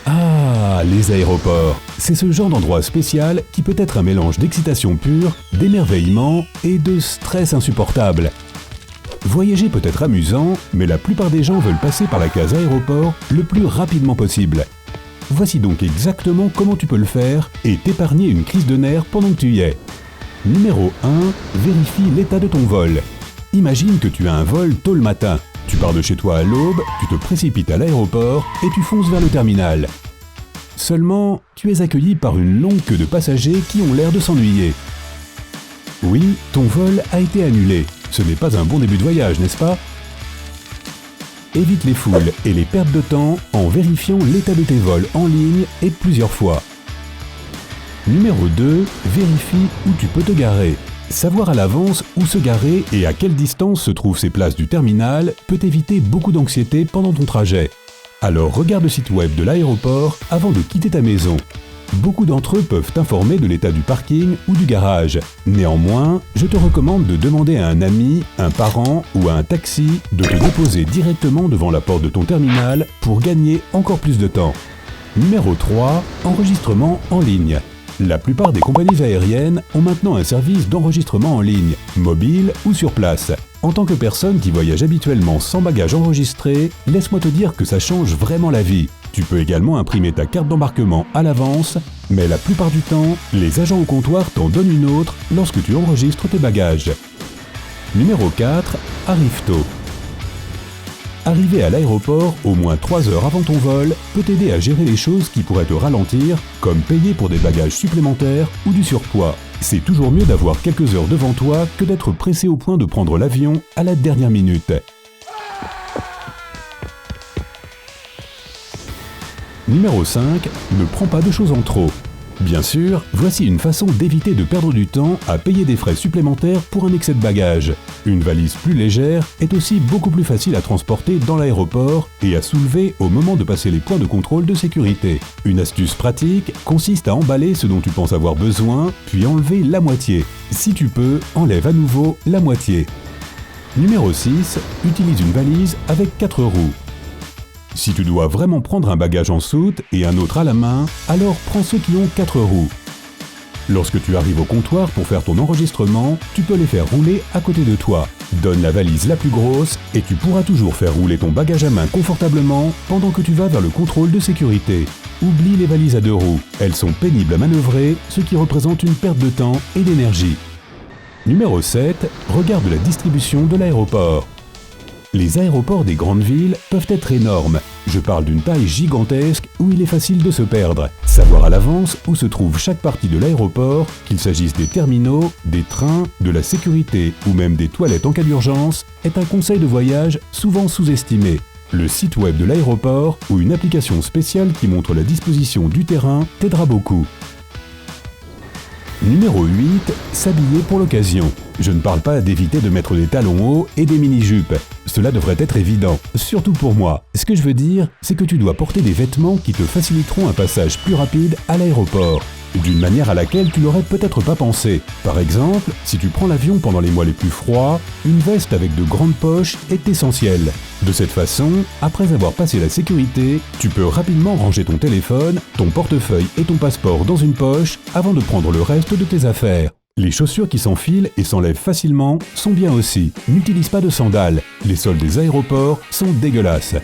Ah, les aéroports, c'est ce genre d'endroit spécial qui peut être un mélange d'excitation pure, d'émerveillement et de stress insupportable. Voyager peut être amusant, mais la plupart des gens veulent passer par la case aéroport le plus rapidement possible. Voici donc exactement comment tu peux le faire et t'épargner une crise de nerfs pendant que tu y es. Numéro 1, vérifie l'état de ton vol. Imagine que tu as un vol tôt le matin. Tu pars de chez toi à l'aube, tu te précipites à l'aéroport et tu fonces vers le terminal. Seulement, tu es accueilli par une longue queue de passagers qui ont l'air de s'ennuyer. Oui, ton vol a été annulé. Ce n'est pas un bon début de voyage, n'est-ce pas ? Évite les foules et les pertes de temps en vérifiant l'état de tes vols en ligne et plusieurs fois. Numéro 2, vérifie où tu peux te garer. Savoir à l'avance où se garer et à quelle distance se trouvent ces places du terminal peut éviter beaucoup d'anxiété pendant ton trajet. Alors regarde le site web de l'aéroport avant de quitter ta maison. Beaucoup d'entre eux peuvent t'informer de l'état du parking ou du garage. Néanmoins, je te recommande de demander à un ami, un parent ou à un taxi de te déposer directement devant la porte de ton terminal pour gagner encore plus de temps. Numéro 3, enregistrement en ligne. La plupart des compagnies aériennes ont maintenant un service d'enregistrement en ligne, mobile ou sur place. En tant que personne qui voyage habituellement sans bagages enregistrés, laisse-moi te dire que ça change vraiment la vie. Tu peux également imprimer ta carte d'embarquement à l'avance, mais la plupart du temps, les agents au comptoir t'en donnent une autre lorsque tu enregistres tes bagages. Numéro 4, arrive tôt. Arriver à l'aéroport au moins 3 heures avant ton vol peut t'aider à gérer les choses qui pourraient te ralentir, comme payer pour des bagages supplémentaires ou du surpoids. C'est toujours mieux d'avoir quelques heures devant toi que d'être pressé au point de prendre l'avion à la dernière minute. Numéro 5, ne prends pas de choses en trop. Bien sûr, voici une façon d'éviter de perdre du temps à payer des frais supplémentaires pour un excès de bagages. Une valise plus légère est aussi beaucoup plus facile à transporter dans l'aéroport et à soulever au moment de passer les points de contrôle de sécurité. Une astuce pratique consiste à emballer ce dont tu penses avoir besoin, puis enlever la moitié. Si tu peux, enlève à nouveau la moitié. Numéro 6, utilise une valise avec 4 roues. Si tu dois vraiment prendre un bagage en soute et un autre à la main, alors prends ceux qui ont 4 roues. Lorsque tu arrives au comptoir pour faire ton enregistrement, tu peux les faire rouler à côté de toi. Donne la valise la plus grosse et tu pourras toujours faire rouler ton bagage à main confortablement pendant que tu vas vers le contrôle de sécurité. Oublie les valises à 2 roues. Elles sont pénibles à manœuvrer, ce qui représente une perte de temps et d'énergie. Numéro 7, regarde la distribution de l'aéroport. Les aéroports des grandes villes peuvent être énormes. Je parle d'une taille gigantesque où il est facile de se perdre. Savoir à l'avance où se trouve chaque partie de l'aéroport, qu'il s'agisse des terminaux, des trains, de la sécurité ou même des toilettes en cas d'urgence, est un conseil de voyage souvent sous-estimé. Le site web de l'aéroport ou une application spéciale qui montre la disposition du terrain t'aidera beaucoup. Numéro 8, s'habiller pour l'occasion. Je ne parle pas d'éviter de mettre des talons hauts et des mini-jupes. Cela devrait être évident, surtout pour moi. Ce que je veux dire, c'est que tu dois porter des vêtements qui te faciliteront un passage plus rapide à l'aéroport, d'une manière à laquelle tu n'aurais peut-être pas pensé. Par exemple, si tu prends l'avion pendant les mois les plus froids, une veste avec de grandes poches est essentielle. De cette façon, après avoir passé la sécurité, tu peux rapidement ranger ton téléphone, ton portefeuille et ton passeport dans une poche avant de prendre le reste de tes affaires. Les chaussures qui s'enfilent et s'enlèvent facilement sont bien aussi. N'utilise pas de sandales. Les sols des aéroports sont dégueulasses.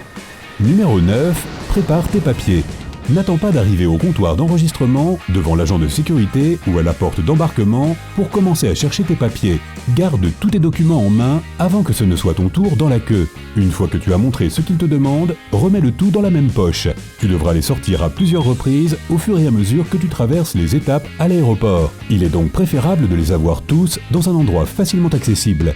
Numéro 9, prépare tes papiers. N'attends pas d'arriver au comptoir d'enregistrement, devant l'agent de sécurité ou à la porte d'embarquement pour commencer à chercher tes papiers. Garde tous tes documents en main avant que ce ne soit ton tour dans la queue. Une fois que tu as montré ce qu'il te demande, remets le tout dans la même poche. Tu devras les sortir à plusieurs reprises au fur et à mesure que tu traverses les étapes à l'aéroport. Il est donc préférable de les avoir tous dans un endroit facilement accessible.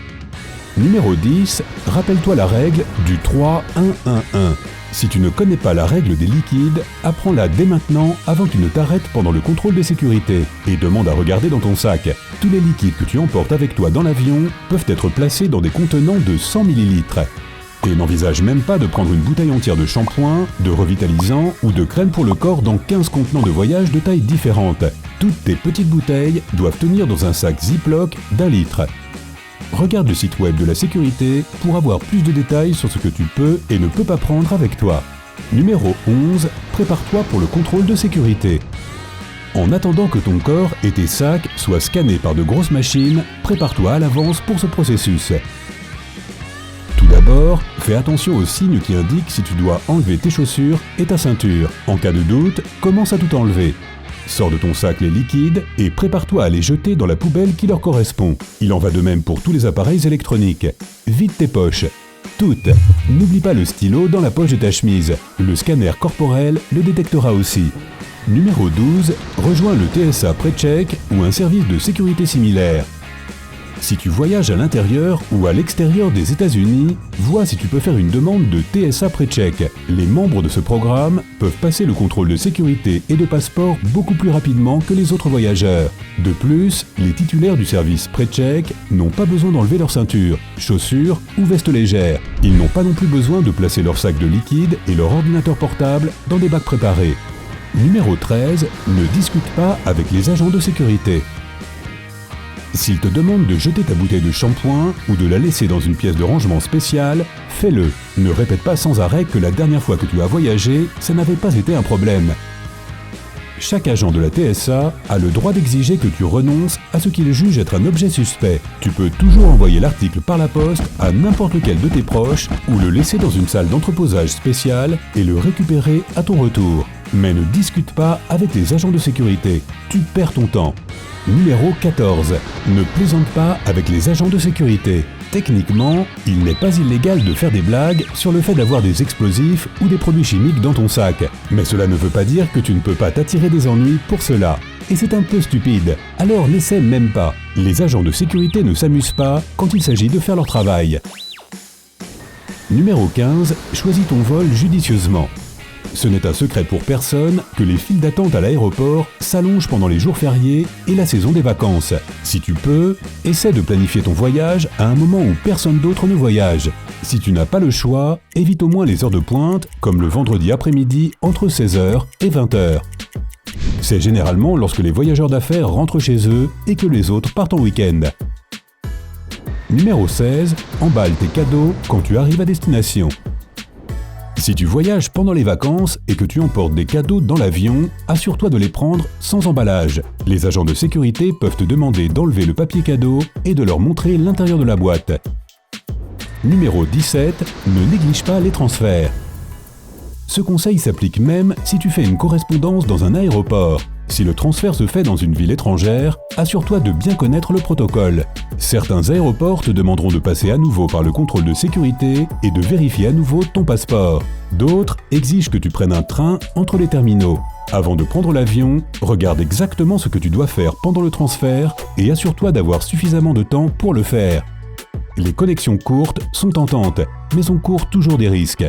Numéro 10, rappelle-toi la règle du 3-1-1-1. Si tu ne connais pas la règle des liquides, apprends-la dès maintenant avant qu'ils ne t'arrêtent pendant le contrôle de sécurité et demande à regarder dans ton sac. Tous les liquides que tu emportes avec toi dans l'avion peuvent être placés dans des contenants de 100 ml. Et n'envisage même pas de prendre une bouteille entière de shampoing, de revitalisant ou de crème pour le corps dans 15 contenants de voyage de tailles différentes. Toutes tes petites bouteilles doivent tenir dans un sac Ziploc d'1 litre. regarde le site web de la sécurité pour avoir plus de détails sur ce que tu peux et ne peux pas prendre avec toi. Numéro 11. Prépare-toi pour le contrôle de sécurité. En attendant que ton corps et tes sacs soient scannés par de grosses machines, prépare-toi à l'avance pour ce processus. Tout d'abord, fais attention aux signes qui indiquent si tu dois enlever tes chaussures et ta ceinture. En cas de doute, commence à tout enlever. Sors de ton sac les liquides et prépare-toi à les jeter dans la poubelle qui leur correspond. Il en va de même pour tous les appareils électroniques. Vide tes poches. Toutes. N'oublie pas le stylo dans la poche de ta chemise. Le scanner corporel le détectera aussi. Numéro 12. Rejoins le TSA PreCheck ou un service de sécurité similaire. Si tu voyages à l'intérieur ou à l'extérieur des États-Unis, vois si tu peux faire une demande de TSA PreCheck. Les membres de ce programme peuvent passer le contrôle de sécurité et de passeport beaucoup plus rapidement que les autres voyageurs. De plus, les titulaires du service PreCheck n'ont pas besoin d'enlever leur ceinture, chaussures ou veste légère. Ils n'ont pas non plus besoin de placer leur sac de liquide et leur ordinateur portable dans des bacs préparés. Numéro 13. Ne discute pas avec les agents de sécurité. S'ils te demandent de jeter ta bouteille de shampoing ou de la laisser dans une pièce de rangement spéciale, fais-le. Ne répète pas sans arrêt que la dernière fois que tu as voyagé, ça n'avait pas été un problème. Chaque agent de la TSA a le droit d'exiger que tu renonces à ce qu'il juge être un objet suspect. Tu peux toujours envoyer l'article par la poste à n'importe lequel de tes proches ou le laisser dans une salle d'entreposage spéciale et le récupérer à ton retour. Mais ne discute pas avec les agents de sécurité. Tu perds ton temps. Numéro 14. Ne plaisante pas avec les agents de sécurité. Techniquement, il n'est pas illégal de faire des blagues sur le fait d'avoir des explosifs ou des produits chimiques dans ton sac. Mais cela ne veut pas dire que tu ne peux pas t'attirer des ennuis pour cela. Et c'est un peu stupide. Alors n'essaie même pas. Les agents de sécurité ne s'amusent pas quand il s'agit de faire leur travail. Numéro 15. Choisis ton vol judicieusement. Ce n'est un secret pour personne que les files d'attente à l'aéroport s'allongent pendant les jours fériés et la saison des vacances. Si tu peux, essaie de planifier ton voyage à un moment où personne d'autre ne voyage. Si tu n'as pas le choix, évite au moins les heures de pointe, comme le vendredi après-midi entre 16h et 20h. C'est généralement lorsque les voyageurs d'affaires rentrent chez eux et que les autres partent en week-end. Numéro 16. Emballe tes cadeaux quand tu arrives à destination. Si tu voyages pendant les vacances et que tu emportes des cadeaux dans l'avion, assure-toi de les prendre sans emballage. Les agents de sécurité peuvent te demander d'enlever le papier cadeau et de leur montrer l'intérieur de la boîte. Numéro 17. Ne néglige pas les transferts. Ce conseil s'applique même si tu fais une correspondance dans un aéroport. Si le transfert se fait dans une ville étrangère, assure-toi de bien connaître le protocole. Certains aéroports te demanderont de passer à nouveau par le contrôle de sécurité et de vérifier à nouveau ton passeport. D'autres exigent que tu prennes un train entre les terminaux. Avant de prendre l'avion, regarde exactement ce que tu dois faire pendant le transfert et assure-toi d'avoir suffisamment de temps pour le faire. Les connexions courtes sont tentantes, mais on court toujours des risques.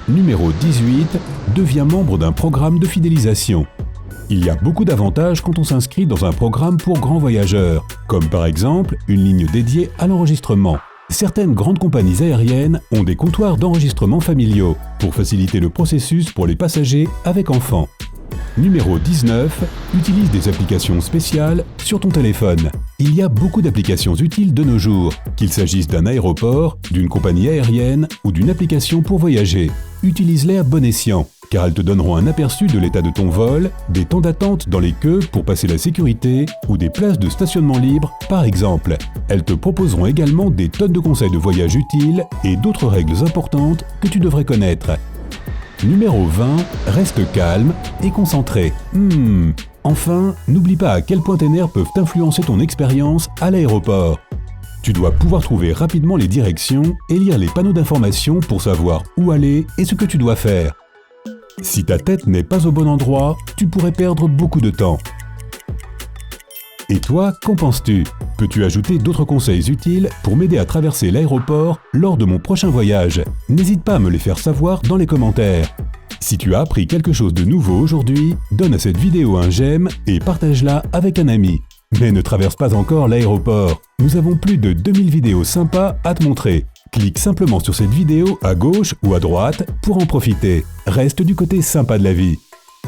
Numéro 18. Deviens membre d'un programme de fidélisation. Il y a beaucoup d'avantages quand on s'inscrit dans un programme pour grands voyageurs, comme par exemple une ligne dédiée à l'enregistrement. Certaines grandes compagnies aériennes ont des comptoirs d'enregistrement familiaux pour faciliter le processus pour les passagers avec enfants. Numéro 19. Utilise des applications spéciales sur ton téléphone. Il y a beaucoup d'applications utiles de nos jours, qu'il s'agisse d'un aéroport, d'une compagnie aérienne ou d'une application pour voyager. Utilise-les à bon escient, car elles te donneront un aperçu de l'état de ton vol, des temps d'attente dans les queues pour passer la sécurité ou des places de stationnement libres, par exemple. Elles te proposeront également des tonnes de conseils de voyage utiles et d'autres règles importantes que tu devrais connaître. Numéro 20. Reste calme et concentré. Enfin, n'oublie pas à quel point tes nerfs peuvent influencer ton expérience à l'aéroport. Tu dois pouvoir trouver rapidement les directions et lire les panneaux d'information pour savoir où aller et ce que tu dois faire. Si ta tête n'est pas au bon endroit, tu pourrais perdre beaucoup de temps. Et toi, qu'en penses-tu? Peux-tu ajouter d'autres conseils utiles pour m'aider à traverser l'aéroport lors de mon prochain voyage? N'hésite pas à me les faire savoir dans les commentaires. Si tu as appris quelque chose de nouveau aujourd'hui, donne à cette vidéo un j'aime et partage-la avec un ami. Mais ne traverse pas encore l'aéroport. Nous avons plus de 2000 vidéos sympas à te montrer. Clique simplement sur cette vidéo à gauche ou à droite pour en profiter. Reste du côté sympa de la vie.